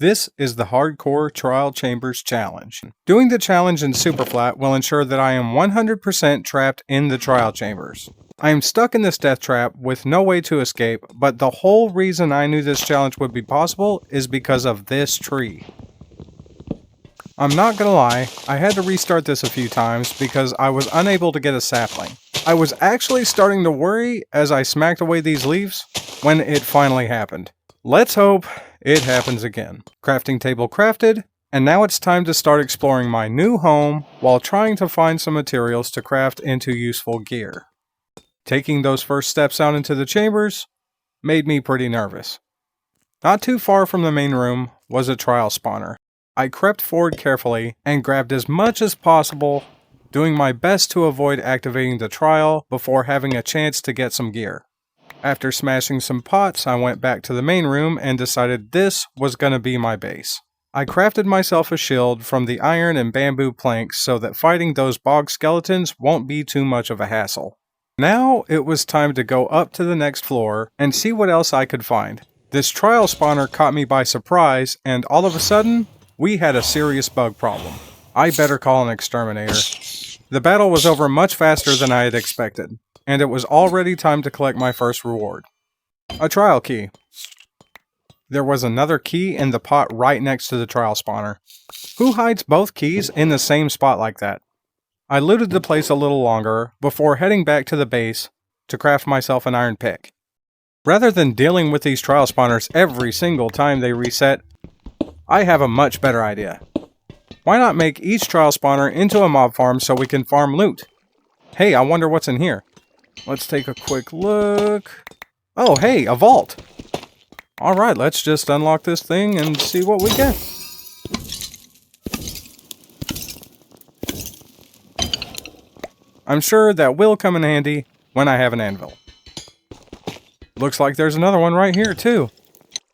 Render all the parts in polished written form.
This is the Hardcore Trial Chambers Challenge. Doing the challenge in Superflat will ensure that I am 100% trapped in the trial chambers. I am stuck in this death trap with no way to escape, but the whole reason I knew this challenge would be possible is because of this tree. I'm not gonna lie, I had to restart this a few times because I was unable to get a sapling. I was actually starting to worry as I smacked away these leaves when it finally happened. Let's hope it happens again. Crafting table crafted, and now it's time to start exploring my new home while trying to find some materials to craft into useful gear. Taking those first steps out into the chambers made me pretty nervous. Not too far from the main room was a trial spawner. I crept forward carefully and grabbed as much as possible, doing my best to avoid activating the trial before having a chance to get some gear. After smashing some pots, I went back to the main room and decided this was going to be my base. I crafted myself a shield from the iron and bamboo planks so that fighting those bog skeletons won't be too much of a hassle. Now it was time to go up to the next floor and see what else I could find. This trial spawner caught me by surprise, and all of a sudden, we had a serious bug problem. I better call an exterminator. The battle was over much faster than I had expected, and it was already time to collect my first reward. A trial key. There was another key in the pot right next to the trial spawner. Who hides both keys in the same spot like that? I looted the place a little longer before heading back to the base to craft myself an iron pick. Rather than dealing with these trial spawners every single time they reset, I have a much better idea. Why not make each trial spawner into a mob farm so we can farm loot? Hey, I wonder what's in here. Let's take a quick look. Oh, hey, a vault. Alright, let's just unlock this thing and see what we get. I'm sure that will come in handy when I have an anvil. Looks like there's another one right here, too.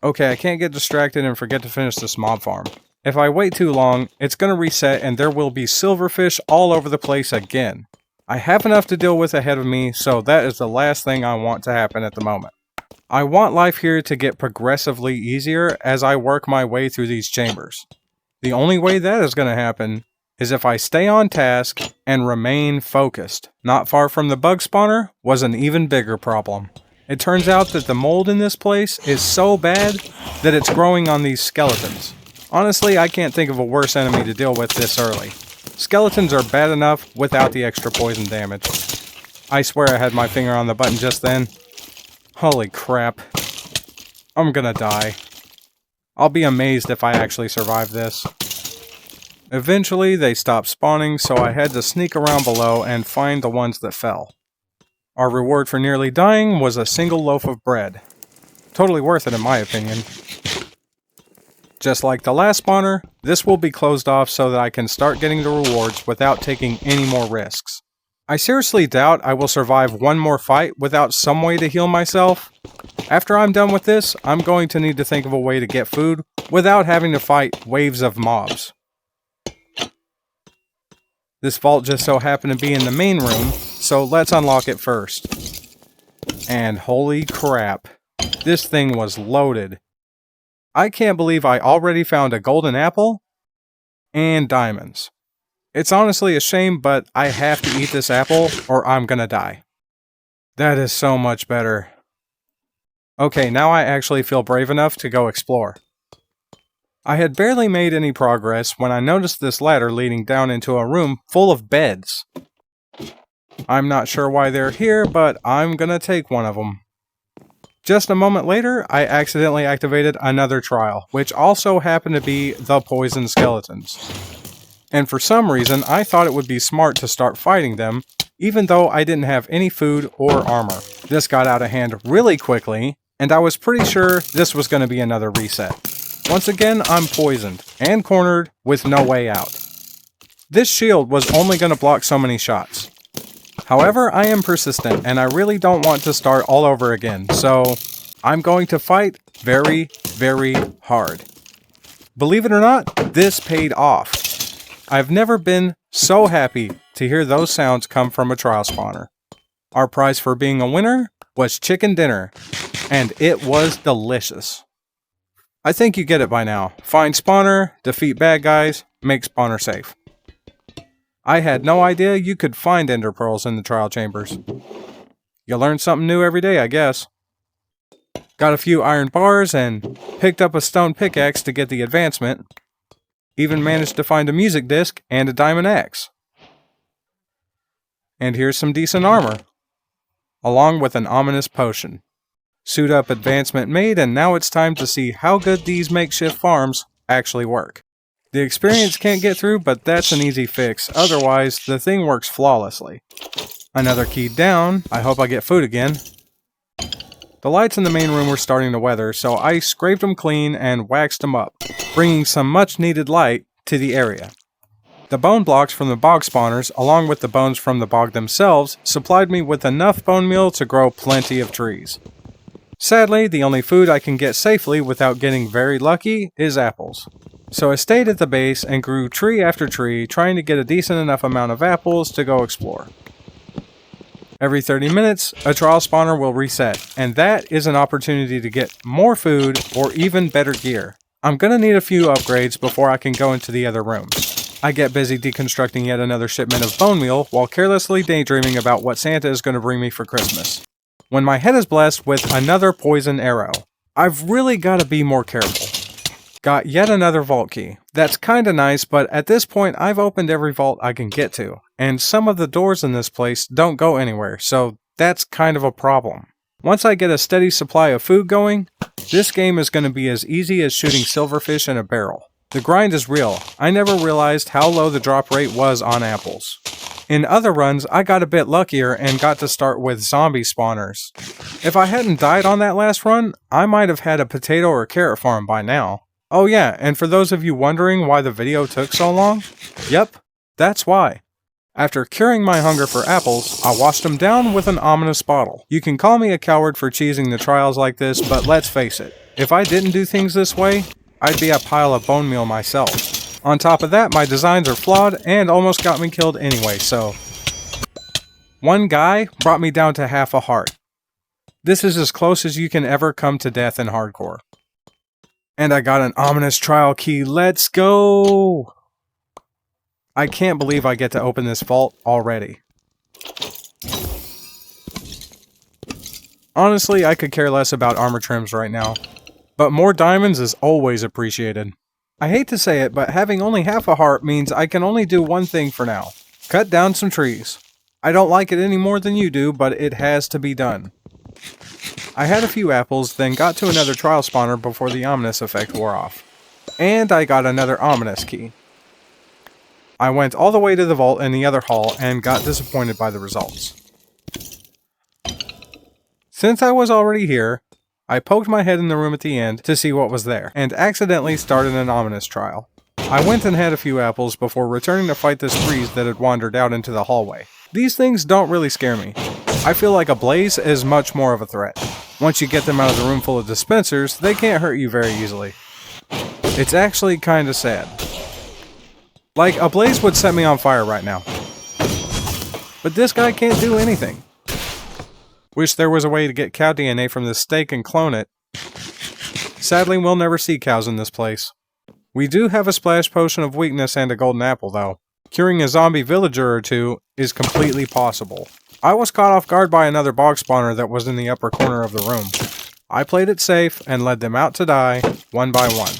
Okay, I can't get distracted and forget to finish this mob farm. If I wait too long, it's going to reset and there will be silverfish all over the place again. I have enough to deal with ahead of me, so that is the last thing I want to happen at the moment. I want life here to get progressively easier as I work my way through these chambers. The only way that is going to happen is if I stay on task and remain focused. Not far from the bug spawner was an even bigger problem. It turns out that the mold in this place is so bad that it's growing on these skeletons. Honestly, I can't think of a worse enemy to deal with this early. Skeletons are bad enough without the extra poison damage. I swear I had my finger on the button just then. Holy crap. I'm gonna die. I'll be amazed if I actually survive this. Eventually, they stopped spawning, so I had to sneak around below and find the ones that fell. Our reward for nearly dying was a single loaf of bread. Totally worth it in my opinion. Just like the last spawner, this will be closed off so that I can start getting the rewards without taking any more risks. I seriously doubt I will survive one more fight without some way to heal myself. After I'm done with this, I'm going to need to think of a way to get food without having to fight waves of mobs. This vault just so happened to be in the main room, so let's unlock it first. And holy crap, this thing was loaded. I can't believe I already found a golden apple and diamonds. It's honestly a shame, but I have to eat this apple or I'm gonna die. That is so much better. Okay, now I actually feel brave enough to go explore. I had barely made any progress when I noticed this ladder leading down into a room full of beds. I'm not sure why they're here, but I'm gonna take one of them. Just a moment later, I accidentally activated another trial, which also happened to be the poison skeletons. And for some reason, I thought it would be smart to start fighting them, even though I didn't have any food or armor. This got out of hand really quickly, and I was pretty sure this was going to be another reset. Once again, I'm poisoned and cornered with no way out. This shield was only going to block so many shots. However, I am persistent and I really don't want to start all over again, so I'm going to fight very, very hard. Believe it or not, this paid off. I've never been so happy to hear those sounds come from a trial spawner. Our prize for being a winner was chicken dinner, and it was delicious. I think you get it by now. Find spawner, defeat bad guys, make spawner safe. I had no idea you could find ender pearls in the trial chambers. You learn something new every day, I guess. Got a few iron bars and picked up a stone pickaxe to get the advancement. Even managed to find a music disc and a diamond axe. And here's some decent armor, along with an ominous potion. Suit up advancement made, and now it's time to see how good these makeshift farms actually work. The experience can't get through, but that's an easy fix. Otherwise, the thing works flawlessly. Another key down. I hope I get food again. The lights in the main room were starting to weather, so I scraped them clean and waxed them up, bringing some much needed light to the area. The bone blocks from the bog spawners, along with the bones from the bog themselves, supplied me with enough bone meal to grow plenty of trees. Sadly, the only food I can get safely without getting very lucky is apples. So I stayed at the base and grew tree after tree, trying to get a decent enough amount of apples to go explore. Every 30 minutes, a trial spawner will reset, and that is an opportunity to get more food or even better gear. I'm gonna need a few upgrades before I can go into the other rooms. I get busy deconstructing yet another shipment of bone meal while carelessly daydreaming about what Santa is gonna bring me for Christmas. When my head is blessed with another poison arrow. I've really gotta be more careful. Got yet another vault key. That's kinda nice, but at this point I've opened every vault I can get to, and some of the doors in this place don't go anywhere, so that's kind of a problem. Once I get a steady supply of food going, this game is going to be as easy as shooting silverfish in a barrel. The grind is real. I never realized how low the drop rate was on apples. In other runs, I got a bit luckier and got to start with zombie spawners. If I hadn't died on that last run, I might have had a potato or carrot farm by now. Oh yeah, and for those of you wondering why the video took so long, yep, that's why. After curing my hunger for apples, I washed them down with an ominous bottle. You can call me a coward for cheesing the trials like this, but let's face it, if I didn't do things this way, I'd be a pile of bone meal myself. On top of that, my designs are flawed and almost got me killed anyway, so... One guy brought me down to half a heart. This is as close as you can ever come to death in hardcore. And I got an ominous trial key. Let's go! I can't believe I get to open this vault already. Honestly, I could care less about armor trims right now. But more diamonds is always appreciated. I hate to say it, but having only half a heart means I can only do one thing for now. Cut down some trees. I don't like it any more than you do, but it has to be done. I had a few apples, then got to another trial spawner before the ominous effect wore off. And I got another ominous key. I went all the way to the vault in the other hall and got disappointed by the results. Since I was already here, I poked my head in the room at the end to see what was there, and accidentally started an ominous trial. I went and had a few apples before returning to fight this breeze that had wandered out into the hallway. These things don't really scare me. I feel like a blaze is much more of a threat. Once you get them out of the room full of dispensers, they can't hurt you very easily. It's actually kinda sad. Like, a blaze would set me on fire right now. But this guy can't do anything. Wish there was a way to get cow DNA from this steak and clone it. Sadly, we'll never see cows in this place. We do have a splash potion of weakness and a golden apple, though. Curing a zombie villager or two is completely possible. I was caught off guard by another bog spawner that was in the upper corner of the room. I played it safe and led them out to die, one by one.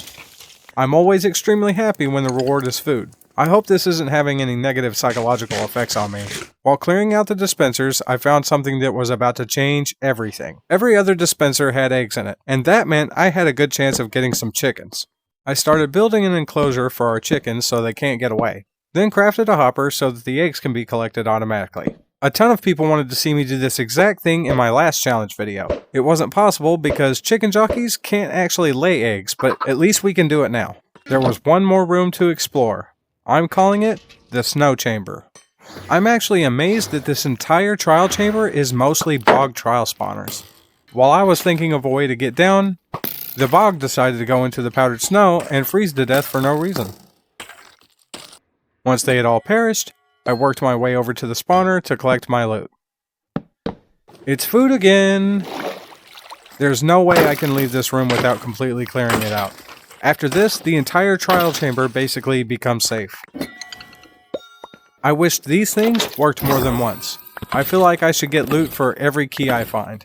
I'm always extremely happy when the reward is food. I hope this isn't having any negative psychological effects on me. While clearing out the dispensers, I found something that was about to change everything. Every other dispenser had eggs in it, and that meant I had a good chance of getting some chickens. I started building an enclosure for our chickens so they can't get away. Then crafted a hopper so that the eggs can be collected automatically. A ton of people wanted to see me do this exact thing in my last challenge video. It wasn't possible because chicken jockeys can't actually lay eggs, but at least we can do it now. There was one more room to explore. I'm calling it the snow chamber. I'm actually amazed that this entire trial chamber is mostly bog trial spawners. While I was thinking of a way to get down, the bog decided to go into the powdered snow and freeze to death for no reason. Once they had all perished, I worked my way over to the spawner to collect my loot. It's food again! There's no way I can leave this room without completely clearing it out. After this, the entire trial chamber basically becomes safe. I wished these things worked more than once. I feel like I should get loot for every key I find.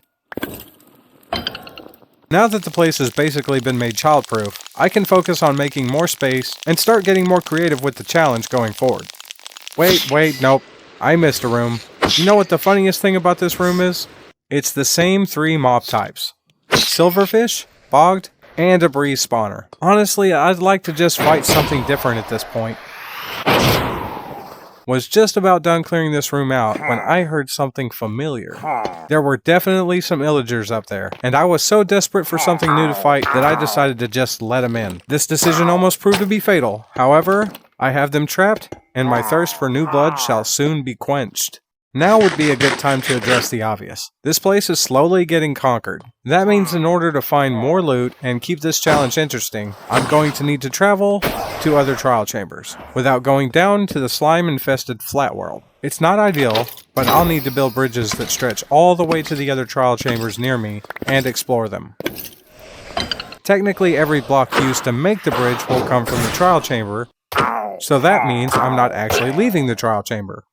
Now that the place has basically been made childproof, I can focus on making more space and start getting more creative with the challenge going forward. Wait, nope. I missed a room. You know what the funniest thing about this room is? It's the same 3 mob types. Silverfish, bogged, and a breeze spawner. Honestly, I'd like to just fight something different at this point. Was just about done clearing this room out when I heard something familiar. There were definitely some illagers up there, and I was so desperate for something new to fight that I decided to just let them in. This decision almost proved to be fatal. However, I have them trapped, and my thirst for new blood shall soon be quenched. Now would be a good time to address the obvious. This place is slowly getting conquered. That means in order to find more loot and keep this challenge interesting, I'm going to need to travel to other trial chambers, without going down to the slime-infested flat world. It's not ideal, but I'll need to build bridges that stretch all the way to the other trial chambers near me and explore them. Technically, every block used to make the bridge will come from the trial chamber, so that means I'm not actually leaving the trial chamber.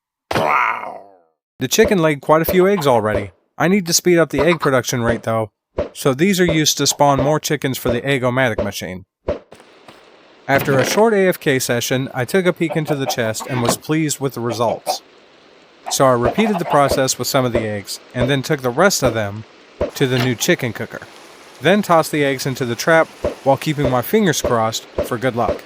The chicken laid quite a few eggs already. I need to speed up the egg production rate though, so these are used to spawn more chickens for the egg-o-matic machine. After a short AFK session, I took a peek into the chest and was pleased with the results. So I repeated the process with some of the eggs, and then took the rest of them to the new chicken cooker. Then tossed the eggs into the trap while keeping my fingers crossed for good luck.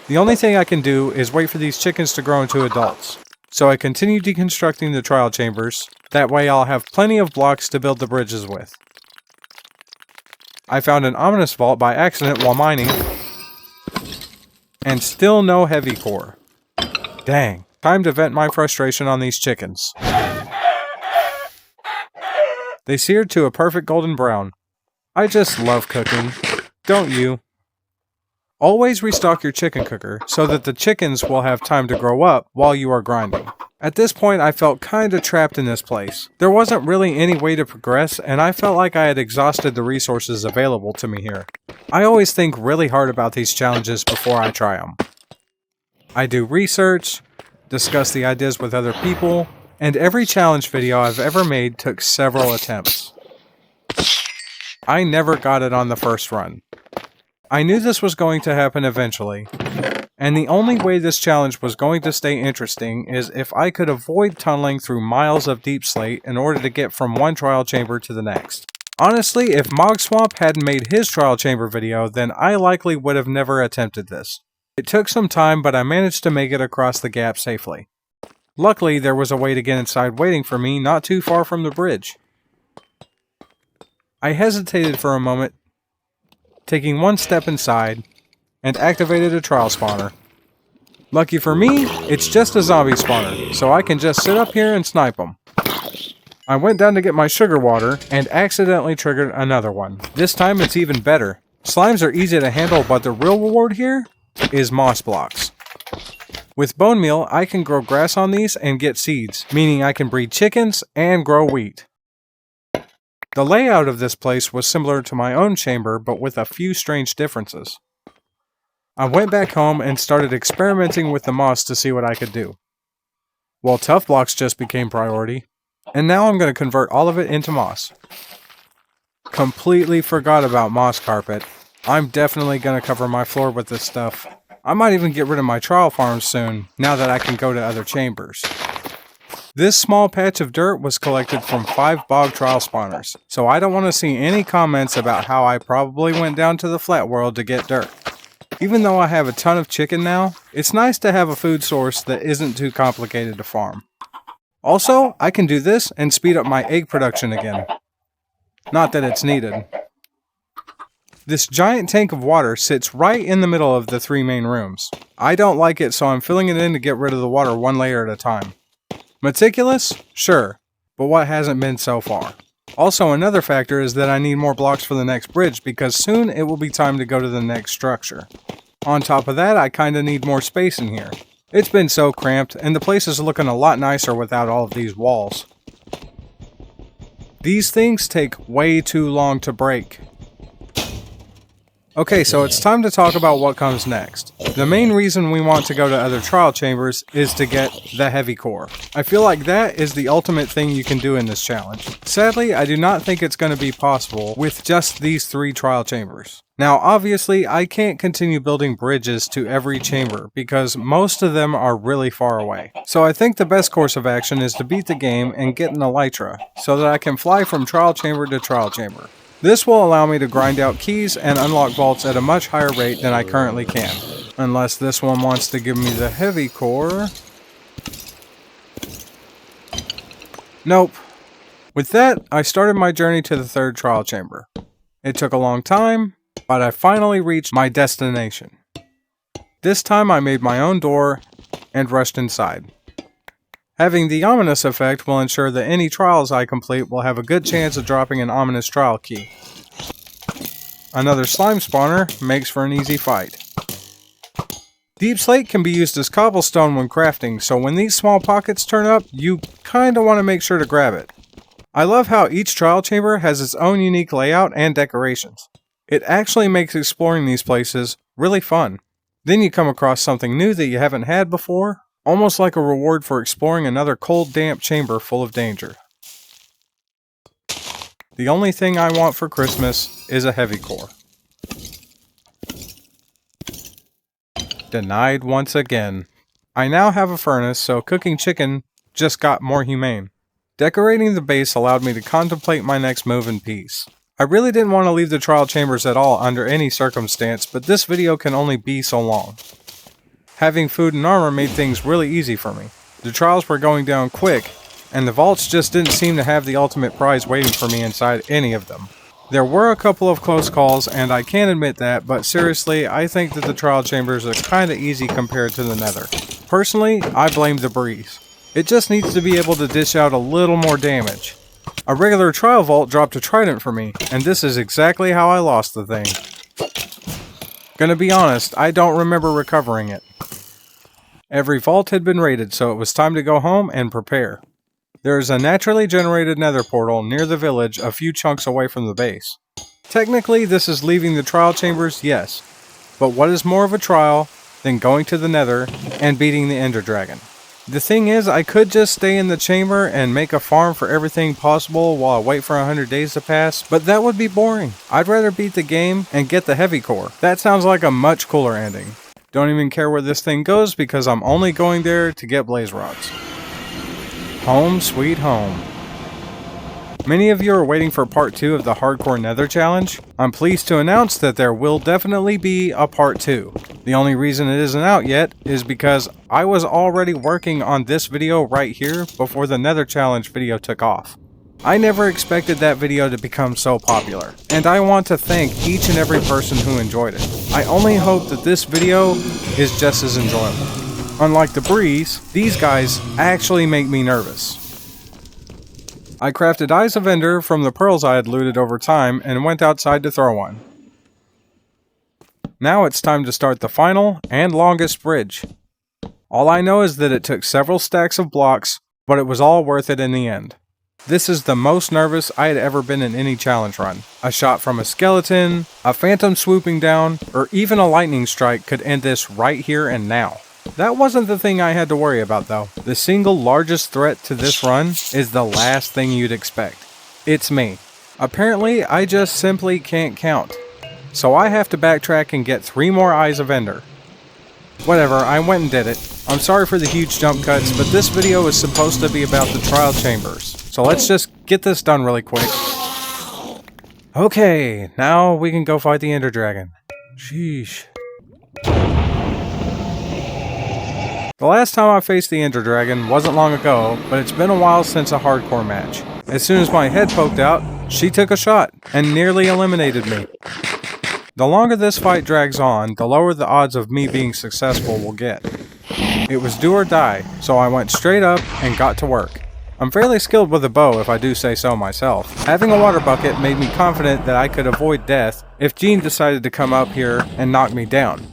The only thing I can do is wait for these chickens to grow into adults. So I continue deconstructing the trial chambers, that way I'll have plenty of blocks to build the bridges with. I found an ominous vault by accident while mining, and still no heavy core. Dang, time to vent my frustration on these chickens. They seared to a perfect golden brown. I just love cooking, don't you? Always restock your chicken cooker so that the chickens will have time to grow up while you are grinding. At this point, I felt kinda trapped in this place. There wasn't really any way to progress, and I felt like I had exhausted the resources available to me here. I always think really hard about these challenges before I try them. I do research, discuss the ideas with other people, and every challenge video I've ever made took several attempts. I never got it on the first run. I knew this was going to happen eventually, and the only way this challenge was going to stay interesting is if I could avoid tunneling through miles of deep slate in order to get from one trial chamber to the next. Honestly, if Mogswamp hadn't made his trial chamber video, then I likely would have never attempted this. It took some time, but I managed to make it across the gap safely. Luckily, there was a way to get inside waiting for me not too far from the bridge. I hesitated for a moment, taking one step inside, and activated a trial spawner. Lucky for me, it's just a zombie spawner, so I can just sit up here and snipe them. I went down to get my sugar water, and accidentally triggered another one. This time it's even better. Slimes are easy to handle, but the real reward here is moss blocks. With bone meal, I can grow grass on these and get seeds, meaning I can breed chickens and grow wheat. The layout of this place was similar to my own chamber, but with a few strange differences. I went back home and started experimenting with the moss to see what I could do. Well, tough blocks just became priority, and now I'm going to convert all of it into moss. Completely forgot about moss carpet. I'm definitely going to cover my floor with this stuff. I might even get rid of my trial farms soon, now that I can go to other chambers. This small patch of dirt was collected from 5 bog trial spawners, so I don't want to see any comments about how I probably went down to the flat world to get dirt. Even though I have a ton of chicken now, it's nice to have a food source that isn't too complicated to farm. Also, I can do this and speed up my egg production again. Not that it's needed. This giant tank of water sits right in the middle of the 3 main rooms. I don't like it, so I'm filling it in to get rid of the water one layer at a time. Meticulous? Sure, but what hasn't been so far? Also, another factor is that I need more blocks for the next bridge because soon it will be time to go to the next structure. On top of that, I kinda need more space in here. It's been so cramped, and the place is looking a lot nicer without all of these walls. These things take way too long to break. Okay, so it's time to talk about what comes next. The main reason we want to go to other trial chambers is to get the heavy core. I feel like that is the ultimate thing you can do in this challenge. Sadly, I do not think it's going to be possible with just these 3 trial chambers. Now, obviously, I can't continue building bridges to every chamber because most of them are really far away. So I think the best course of action is to beat the game and get an elytra so that I can fly from trial chamber to trial chamber. This will allow me to grind out keys and unlock vaults at a much higher rate than I currently can. Unless this one wants to give me the heavy core. Nope. With that, I started my journey to the 3rd trial chamber. It took a long time, but I finally reached my destination. This time I made my own door and rushed inside. Having the ominous effect will ensure that any trials I complete will have a good chance of dropping an ominous trial key. Another slime spawner makes for an easy fight. Deep slate can be used as cobblestone when crafting, so when these small pockets turn up, you kinda want to make sure to grab it. I love how each trial chamber has its own unique layout and decorations. It actually makes exploring these places really fun. Then you come across something new that you haven't had before, almost like a reward for exploring another cold, damp chamber full of danger. The only thing I want for Christmas is a heavy core. Denied once again. I now have a furnace, so cooking chicken just got more humane. Decorating the base allowed me to contemplate my next move in peace. I really didn't want to leave the trial chambers at all under any circumstance, but this video can only be so long. Having food and armor made things really easy for me. The trials were going down quick, and the vaults just didn't seem to have the ultimate prize waiting for me inside any of them. There were a couple of close calls, and I can admit that, but seriously, I think that the trial chambers are kinda easy compared to the nether. Personally, I blame the breeze. It just needs to be able to dish out a little more damage. A regular trial vault dropped a trident for me, and this is exactly how I lost the thing. Gonna be honest, I don't remember recovering it. Every vault had been raided, so it was time to go home and prepare. There is a naturally generated nether portal near the village a few chunks away from the base. Technically, this is leaving the trial chambers, yes, but what is more of a trial than going to the nether and beating the ender dragon? The thing is, I could just stay in the chamber and make a farm for everything possible while I wait for 100 days to pass, but that would be boring. I'd rather beat the game and get the heavy core. That sounds like a much cooler ending. Don't even care where this thing goes because I'm only going there to get blaze rods. Home sweet home. Many of you are waiting for part 2 of the Hardcore Nether Challenge. I'm pleased to announce that there will definitely be a part 2. The only reason it isn't out yet is because I was already working on this video right here before the Nether Challenge video took off. I never expected that video to become so popular, and I want to thank each and every person who enjoyed it. I only hope that this video is just as enjoyable. Unlike the breeze, these guys actually make me nervous. I crafted Eyes of Ender from the pearls I had looted over time and went outside to throw one. Now it's time to start the final and longest bridge. All I know is that it took several stacks of blocks, but it was all worth it in the end. This is the most nervous I had ever been in any challenge run. A shot from a skeleton, a phantom swooping down, or even a lightning strike could end this right here and now. That wasn't the thing I had to worry about though. The single largest threat to this run is the last thing you'd expect. It's me. Apparently, I just simply can't count. So I have to backtrack and get 3 more Eyes of Ender. Whatever, I went and did it. I'm sorry for the huge jump cuts, but this video is supposed to be about the trial chambers. So let's just get this done really quick. Okay, now we can go fight the ender dragon. Sheesh. The last time I faced the ender dragon wasn't long ago, but it's been a while since a hardcore match. As soon as my head poked out, she took a shot and nearly eliminated me. The longer this fight drags on, the lower the odds of me being successful will get. It was do or die, so I went straight up and got to work. I'm fairly skilled with a bow if I do say so myself. Having a water bucket made me confident that I could avoid death if Gene decided to come up here and knock me down.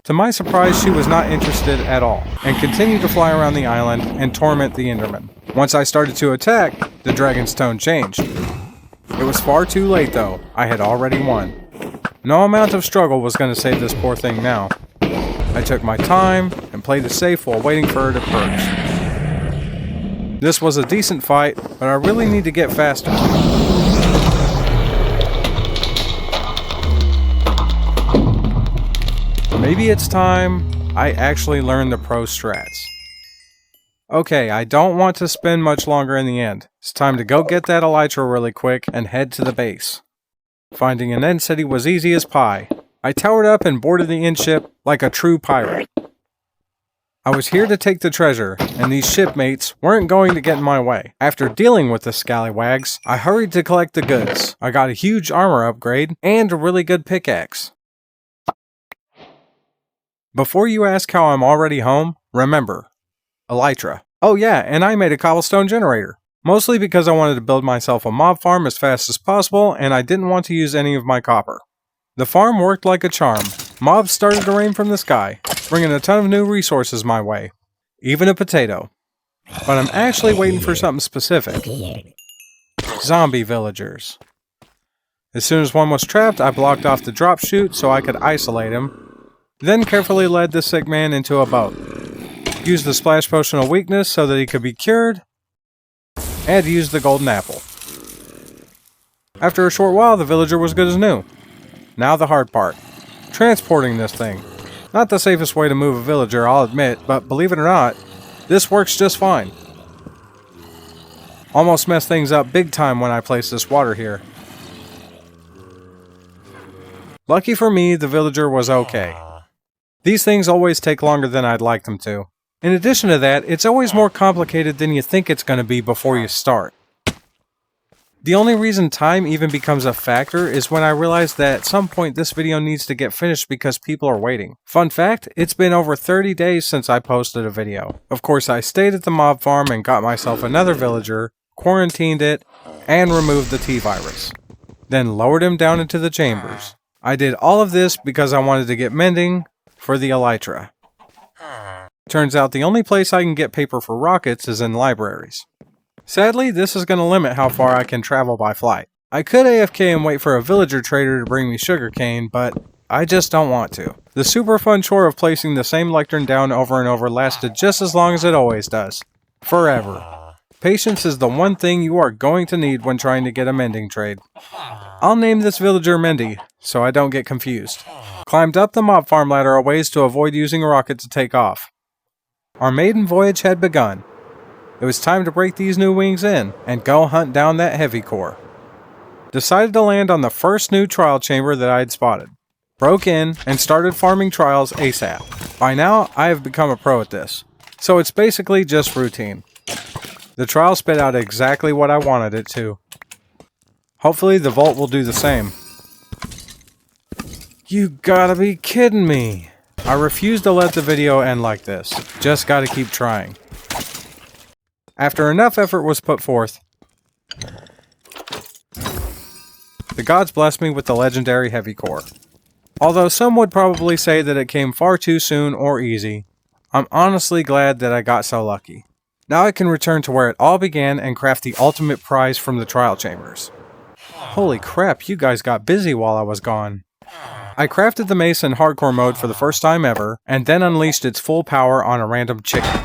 To my surprise, she was not interested at all, and continued to fly around the island and torment the Enderman. Once I started to attack, the dragon's tone changed. It was far too late though, I had already won. No amount of struggle was going to save this poor thing now. I took my time and played it safe while waiting for her to approach. This was a decent fight, but I really need to get faster. Maybe it's time I actually learn the pro strats. Okay, I don't want to spend much longer in the end. It's time to go get that elytra really quick and head to the base. Finding an end city was easy as pie. I towered up and boarded the end ship like a true pirate. I was here to take the treasure, and these shipmates weren't going to get in my way. After dealing with the scallywags, I hurried to collect the goods. I got a huge armor upgrade and a really good pickaxe. Before you ask how I'm already home, remember, elytra. Oh yeah, and I made a cobblestone generator. Mostly because I wanted to build myself a mob farm as fast as possible, and I didn't want to use any of my copper. The farm worked like a charm. Mobs started to rain from the sky, bringing a ton of new resources my way. Even a potato. But I'm actually waiting for something specific. Zombie villagers. As soon as one was trapped, I blocked off the drop chute so I could isolate him, then carefully led the sick man into a boat. Used the splash potion of weakness so that he could be cured, and used the golden apple. After a short while, the villager was good as new. Now the hard part. Transporting this thing. Not the safest way to move a villager, I'll admit, but believe it or not, this works just fine. Almost messed things up big time when I placed this water here. Lucky for me, the villager was okay. These things always take longer than I'd like them to. In addition to that, it's always more complicated than you think it's going to be before you start. The only reason time even becomes a factor is when I realize that at some point this video needs to get finished because people are waiting. Fun fact, it's been over 30 days since I posted a video. Of course, I stayed at the mob farm and got myself another villager, quarantined it, and removed the T-virus. Then lowered him down into the chambers. I did all of this because I wanted to get mending for the elytra. Turns out the only place I can get paper for rockets is in libraries. Sadly, this is going to limit how far I can travel by flight. I could AFK and wait for a villager trader to bring me sugarcane, but I just don't want to. The super fun chore of placing the same lectern down over and over lasted just as long as it always does. Forever. Patience is the one thing you are going to need when trying to get a mending trade. I'll name this villager Mendy, so I don't get confused. Climbed up the mob farm ladder a ways to avoid using a rocket to take off. Our maiden voyage had begun. It was time to break these new wings in and go hunt down that heavy core. Decided to land on the first new trial chamber that I had spotted. Broke in and started farming trials ASAP. By now, I have become a pro at this, so it's basically just routine. The trial spit out exactly what I wanted it to. Hopefully the vault will do the same. You gotta be kidding me! I refuse to let the video end like this. Just gotta keep trying. After enough effort was put forth, the gods blessed me with the legendary heavy core. Although some would probably say that it came far too soon or easy, I'm honestly glad that I got so lucky. Now I can return to where it all began and craft the ultimate prize from the trial chambers. Holy crap, you guys got busy while I was gone. I crafted the mace in hardcore mode for the first time ever, and then unleashed its full power on a random chicken.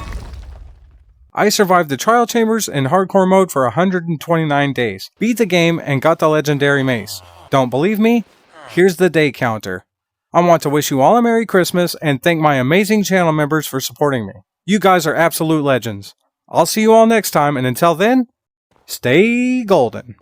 I survived the trial chambers in hardcore mode for 129 days, beat the game, and got the legendary mace. Don't believe me? Here's the day counter. I want to wish you all a Merry Christmas and thank my amazing channel members for supporting me. You guys are absolute legends. I'll see you all next time, and until then, stay golden.